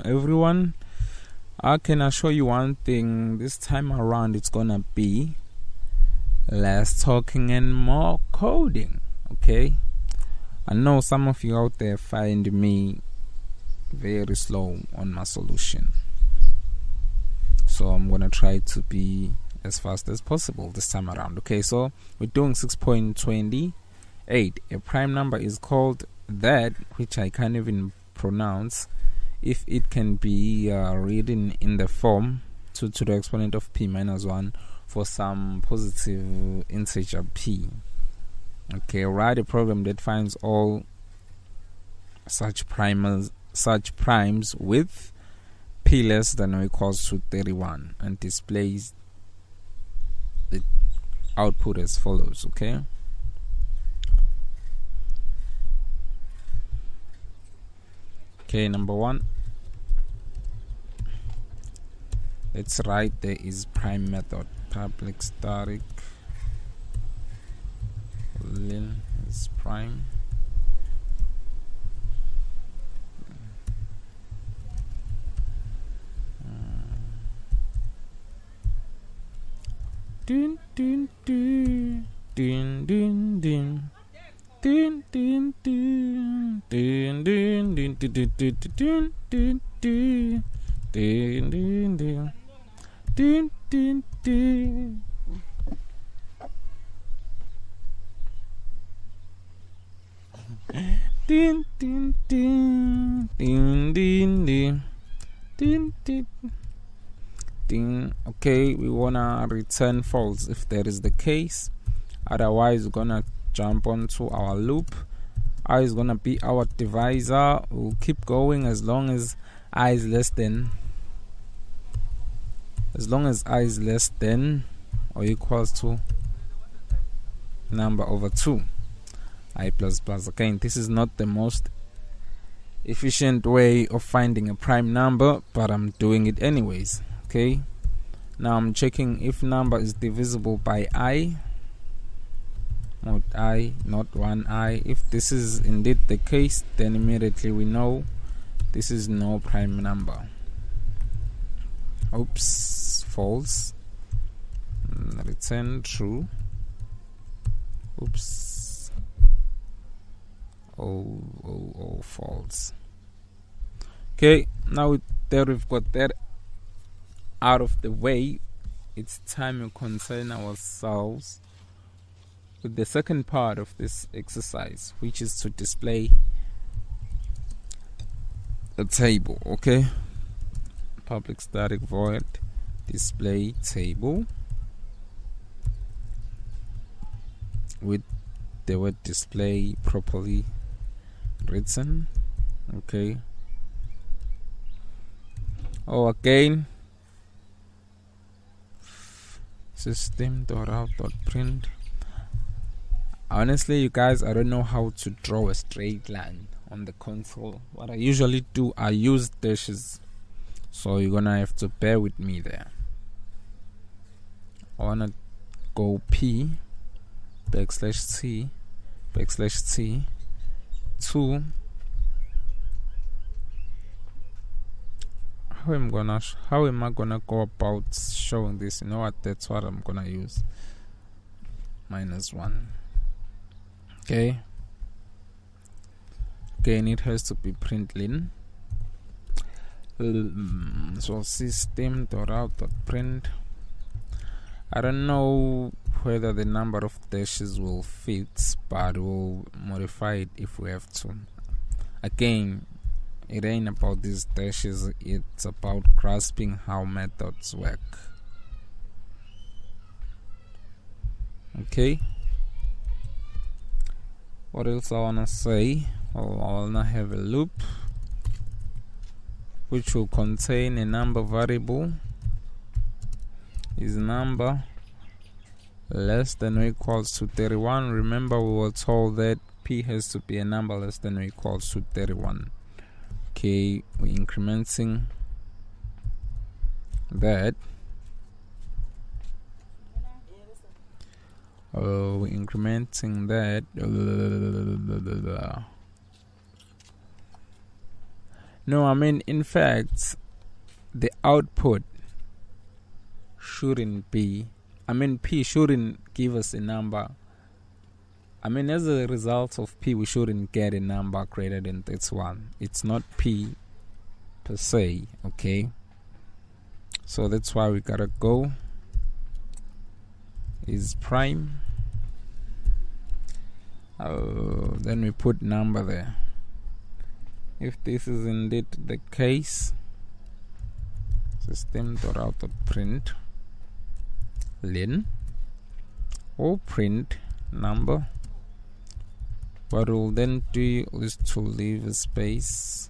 Everyone, I can assure you one thing. This time around, it's gonna be less talking and more coding. Okay? I know some of you out there find me very slow on my solution, so I'm gonna try to be as fast as possible this time around. Okay, so we're doing 6.28. A prime number is called that which I can't even pronounce if it can be written in the form 2 to the exponent of p minus 1 for some positive integer p. Okay, write a program that finds all such primes with p less than or equals to 31 and displays the output as follows. Okay, number one, let's write there is prime method. Public static len is prime. Dun dun dun dun dun dun. Dun dun dun dun dun dun dun dun dun dun dun dun dun dun dun. Dun dun dun dun dun dun dun dun dun. Okay, we wanna return false if that is the case. Otherwise, we're gonna jump onto our loop. I is gonna be our divisor. We'll keep going as long as I is less than or equals to number over 2. I plus plus. Again, this is not the most efficient way of finding a prime number, but I'm doing it anyways. Okay, now I'm checking if number is divisible by I, not I, not 1I. If this is indeed the case, then immediately we know this is no prime number. Oops, false. Return true. Oops. Oh, false. Okay, now that we've got that out of the way, it's time to concern ourselves with the second part of this exercise, which is to display a table. Okay, public static void display table with the word display properly written. Okay, again, system.out.print. Honestly, you guys, I don't know how to draw a straight line on the console. What I usually do, I use dashes, so you're gonna have to bear with me there. I wanna go p /t /t 2. How am I gonna go about showing this? You know what? That's what I'm gonna use. -1. Okay. Again, it has to be println. So system.out.print. I don't know whether the number of dashes will fit, but we'll modify it if we have to. Again, it ain't about these dashes, it's about grasping how methods work. Okay, what else I wanna say? I wanna have a loop which will contain a number variable. Is number less than or equals to 31? Remember, we were told that p has to be a number less than or equals to 31. Okay, we're incrementing that. We're incrementing that. No, I mean, in fact, the output shouldn't be, I mean, P shouldn't give us a number. I mean, as a result of P, we shouldn't get a number greater than this one. It's not P per se, okay? So that's why we gotta go is prime. Then we put number there. If this is indeed the case, system.out.print len or print number. What we'll then do is to leave a space,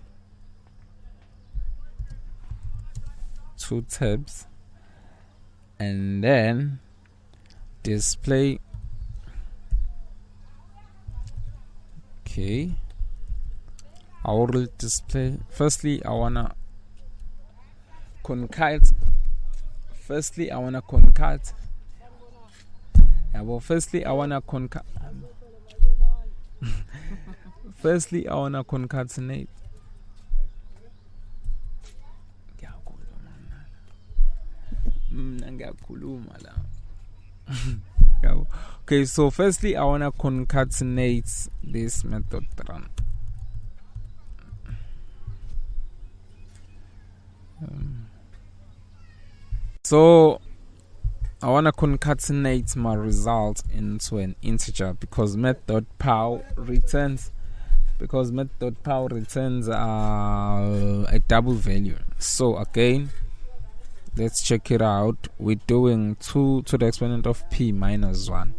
2 tabs, and then display. Okay, I will display. Firstly, I wanna concat. Yeah, well, firstly, I wanna concat. Firstly, I wanna concatenate. Okay, so firstly, I wanna concatenate this method run. So I wanna concatenate my result into an integer because math.pow returns a double value. So again, let's check it out. We're doing 2 to the exponent of P minus 1.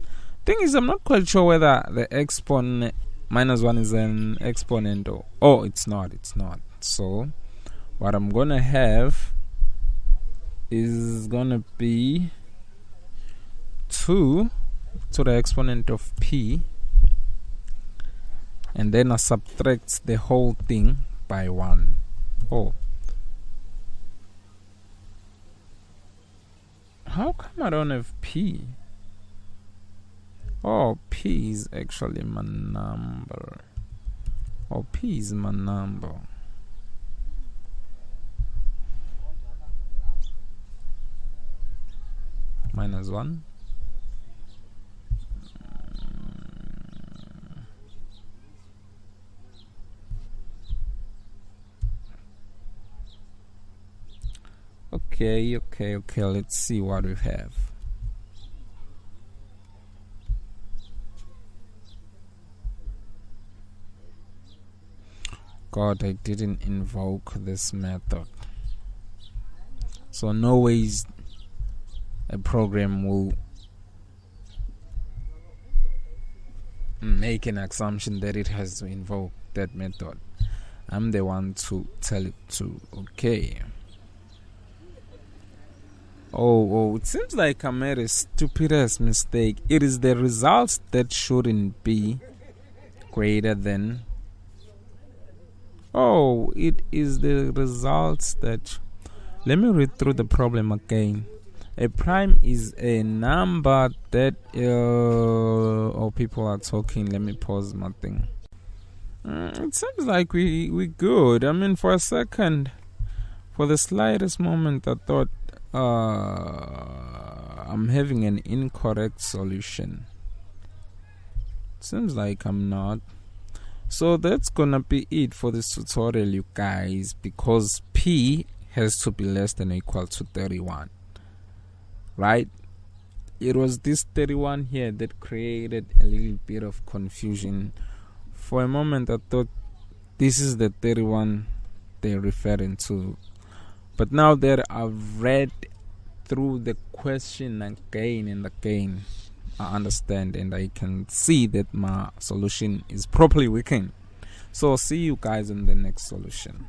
Thing is, I'm not quite sure whether the exponent minus 1 is an exponent or... Oh, it's not. So what I'm gonna have is gonna be 2 to the exponent of P, and then I subtract the whole thing by 1. Oh, how come I don't have P? Oh, P is actually my number. Oh, P is my number. Minus 1. Okay, let's see what we have. God, I didn't invoke this method. So no ways a program will make an assumption that it has to invoke that method. I'm the one to tell it to. Okay. Oh, it seems like I made a stupid-ass mistake. It is the results that shouldn't be greater than... Oh, it is the results that... Let me read through the problem again. A prime is a number that... Oh, people are talking. Let me pause my thing. It seems like we good. I mean, for a second, for the slightest moment, I thought I'm having an incorrect solution. Seems like I'm not. So that's gonna be it for this tutorial, you guys, because P has to be less than or equal to 31, right? It was this 31 here that created a little bit of confusion. For a moment I thought this is the 31 they're referring to, but now that I've read through the question again and again, I understand and I can see that my solution is properly working. So see you guys in the next solution.